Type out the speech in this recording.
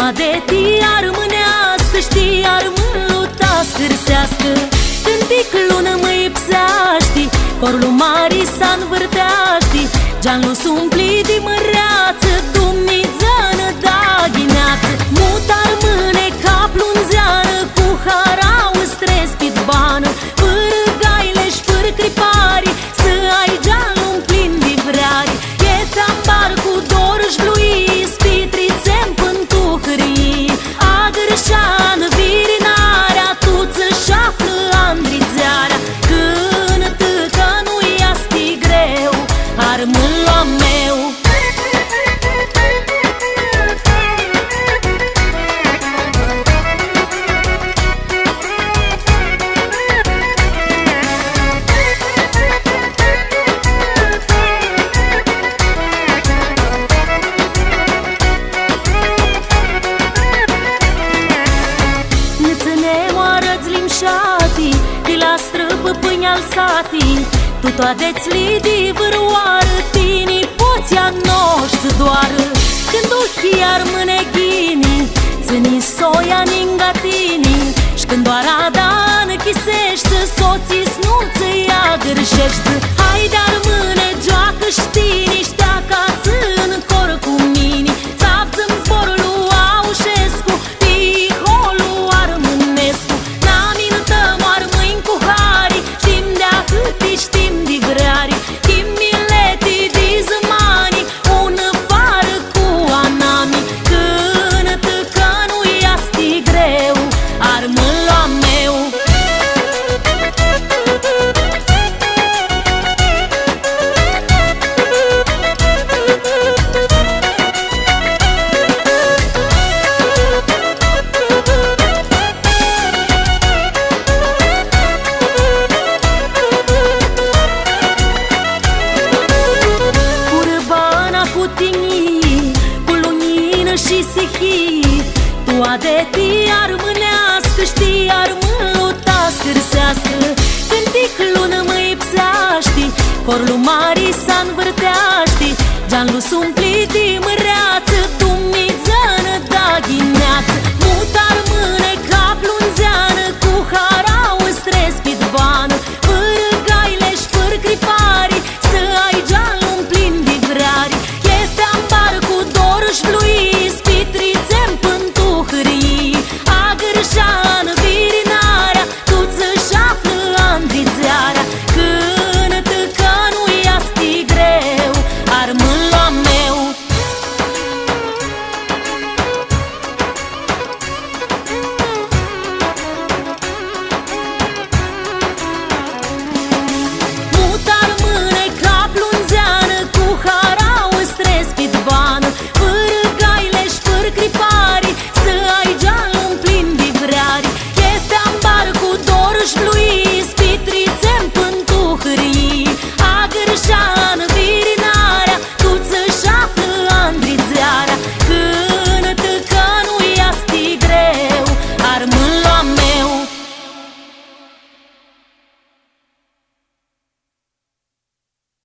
de ti ar mânească, știi, ar mânluta scârsească. Când ticlună mă ipseaști, corul mari s-a învârteaști, geanul s-umpli de măreață, dumnițeană da ghineață. Mutar mâne ca plunzeană, cu harau stres pitbană, fără gaile-și fără cripari, să ai geanul plin de vreari. E tambar cu dor-și blui, spitrițe-n pântuhării, agărșană virinarea, tuță-și află andrițearea. Cântă că nu-i asti greu, ar mânla meu. De la străbă pâine al satii, tu toadeți lidi vârioară, tini poți a noști să doară. Când ochii ar mâne ghini, țini soia ningatini, și când doar adan chisește, soții nu-ți ia gârșește. Hai dar mâne joacă știni, ștea ca țân cor cu mini, țapțăm zborul lui Aușescu, tiholul Armânescu. Știm de vreari, știm mileti de zămani, ună fară cu anami. Cântă că nu-i asti greu, ar mânla meu. Și sihii, tu de ti ar mânească, știi, ar mânluta scârsească. Când ticlună mă ipseaști, corul mari s-a învârteaști, geanul sunt